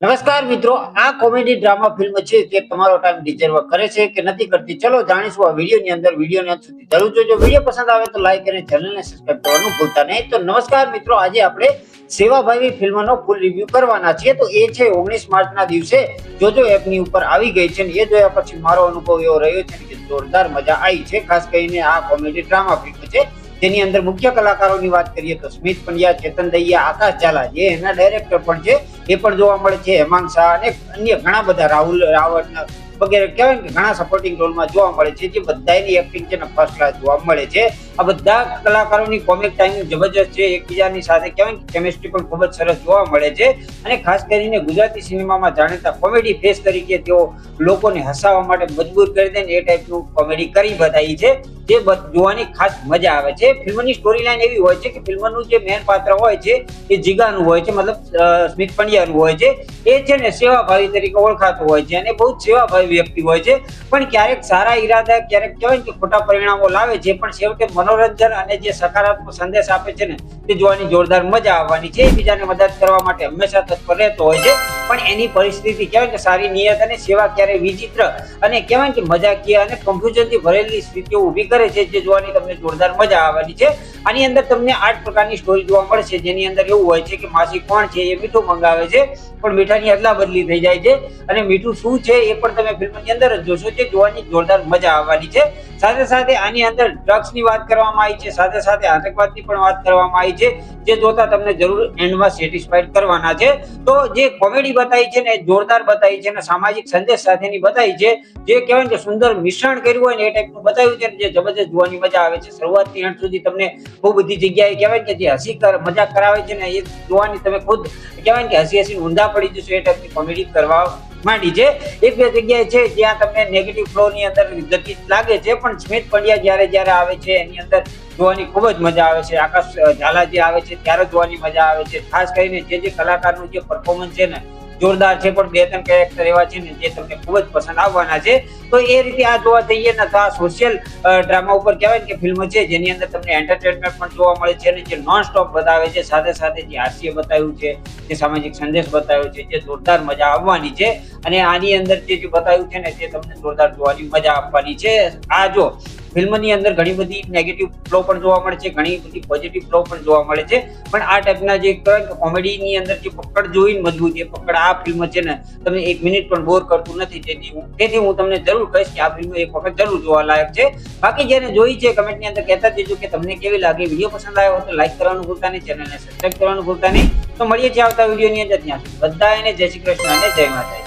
નમસ્કાર મિત્રો, આ કોમેડી ડ્રામા ફિલ્મ છે તે તમારો ટાઈમ ડિઝર્વ કરે છે કે નથી કરતી? ચલો જાણીશું આ વિડીયોની અંદર. વિડીયોને અંત સુધી જરૂર જોજો. વિડીયો પસંદ આવે તો લાઈક અને ચેનલને સબસ્ક્રાઇબ કરવાનું ભૂલતા નહીં. તો નમસ્કાર મિત્રો, આજે આપણે સેવાભાવી ફિલ્મનો ફૂલ રિવ્યુ કરવાના છીએ. તો એ છે 19 માર્ચના દિવસે જોજો એપની ઉપર આવી ગઈ છે. એ જોયા પછી મારો અનુભવ એવો રહ્યો છે કે જોરદાર મજા આવી છે. ખાસ કરીને આ કોમેડી ડ્રામા ફિલ્મ છે તેની અંદર મુખ્ય કલાકારોની વાત કરીએ તો સ્મિત પંડ્યા, ચેતન દહિયા, આકાશ ઝાલા જે એના ડાયરેક્ટર પણ છે એ પણ જોવા મળે છે. હેમાંગ શાહ અને અન્ય ઘણા બધા રાહુલ રાવત વગેરે કહેવાય કે ઘણા સપોર્ટિંગ રોલમાં જોવા મળે છે. જે બધાની એક્ટિંગ છે ને ફર્સ્ટ ક્લાસ જોવા મળે છે. આ બધા કલાકારોની કોમિક ટાઈમિંગ જબરજસ્ત છે. એકબીજાની સાથે કહેવાય કે કેમિસ્ટ્રી પણ ખૂબ જ સરસ જોવા મળે છે. અને ખાસ કરીને ગુજરાતી સિનેમામાં જાણીતા કોમેડી ફેસ તરીકે તેઓ લોકોને હસાવવા માટે મજબૂર કરી દે એ ટાઈપનું કોમેડી કરી બતાવી છે. જે જોવાની ખાસ મજા આવે છે. ફિલ્મની સ્ટોરી લાઈન એવી હોય છે કે ફિલ્મનું જે મેન પાત્ર હોય છે એ જીગાનું હોય છે, મતલબ સ્મિત પંડ્યાનું હોય છે. એ છે ને સેવાભાવી તરીકે ઓળખાતું હોય છે અને બહુ જ સેવાભાવી વ્યક્તિ હોય છે. પણ ક્યારેક સારા ઈરાદા, ક્યારેક કહેવાય કે ખોટા પરિણામો લાવે છે. પણ છેવટે મનોરંજન અને જે સકારાત્મક સંદેશ આપે છે ને તે જોવાની જોરદાર મજા આવવાની છે. બીજાને મદદ કરવા માટે હંમેશા તત્પર રહેતો હોય છે. પણ એની પરિસ્થિતિ કહેવાય કે સારી નિયત અને સેવા ક્યારેય વિચિત્ર અને કહેવાય કે મજાકીય અને કન્ફ્યુઝનથી ભરેલી સ્થિતિઓ ઊભી કરે છે, જે જોવાની તમને જોરદાર મજા આવવાની છે. આની અંદર તમને 8 પ્રકારની સ્ટોરી જોવા મળશે. જેની અંદર એવું હોય છે કે માસી કોણ છે એ મીઠું મંગાવે છે, પણ મીઠાની અદલા બદલી થઈ જાય છે. અને મીઠું શું છે એ પણ તમે ફિલ્મની અંદર જ જોશો. જે જોવાની જોરદાર મજા આવવાની છે. સાથે સાથે આની અંદર ડ્રગ્સની વાત કરવામાં આવી છે, સાથે સાથે આતંકવાદની પણ વાત કરવામાં આવી છે, જે જોતા તમને જરૂર એન્ડમાં સેટિસ્ફાઈડ કરવાના છે. તો જે કોમેડી બતાવી છે ને એ જોરદાર બતાવી છે અને સામાજિક સંદેશ સાથેની બતાવી છે. જે કહેવાય કે સુંદર મિશ્રણ કર્યું હોય ને એ ટાઈપનું બતાવ્યું છે, જે જબરજસ્ત જોવાની મજા આવે છે. શરૂઆતથી અંત સુધી તમને બહુ બધી જગ્યાએ કહેવાય કે જે હસી મજાક કરાવે છે ને એ જોવાની તમે ખુદ કહેવાય કે હસી હસી ઊંધા પડી જશો એ ટાઈપની કોમેડી કરવા માંડી છે. એક બે જગ્યાએ છે જ્યાં તમને નેગેટિવ ફ્લો ની અંદર ગતિ લાગે છે, પણ સ્મિત પંડ્યા જ્યારે આવે છે એની અંદર જોવાની ખૂબ જ મજા આવે છે. આકાશ ઝાલા જે આવે છે ત્યારે જોવાની મજા આવે છે. ખાસ કરીને જે કલાકારનું જે પરફોર્મન્સ છે ને જોરદાર છે. પણ 2-3 કેરેક્ટર એવા છે ને જે તમને ખૂબ જ પસંદ આવવાના છે. તો એ રીતે આ જોવા જઈએ ને તો આ સોશિયલ ડ્રામા ઉપર કહેવાય કે ફિલ્મ છે જેની અંદર તમને એન્ટરટેનમેન્ટ પણ જોવા મળે છે અને જે નોન સ્ટોપ બતાવે છે, સાથે સાથે જે હાસ્ય બતાવ્યું છે, જે સામાજિક સંદેશ બતાવ્યો છે, જે જોરદાર મજા આવવાની છે. અને આની અંદર જે બતાવ્યું છે ને તે તમને જોરદાર જોવાની મજા આપવાની છે. આ જો ફિલ્મની અંદર ઘણી બધી નેગેટિવ ફ્લો પણ જોવા મળે છે, ઘણી બધી પોઝિટિવ ફ્લો પણ જોવા મળે છે. પણ આ ટાઈપના જે કોમેડીની અંદર જે પકડ જોઈને મજબૂત એ પકડ આ ફિલ્મ છે ને તમને 1 મિનિટ પણ બોર કરતું નથી. તેથી હું તમને જરૂર કહીશ કે આ ફિલ્મ એક વખત જરૂર જોવા લાયક છે. બાકી જેને જોઈ છે કમેન્ટની અંદર કહેતા જજો કે તમને કેવી લાગી. વિડીયો પસંદ આવ્યો હોય તો લાઈક કરવાનું ભૂલતા નહીં, ચેનલને સબસ્ક્રાઇબ કરવાનું ભૂલતા નહીં. તો મળીએ છીએ આવતા વિડીયોની અંદર. ત્યાં સુધી બધાને જય શ્રી કૃષ્ણ અને જય માતાજી.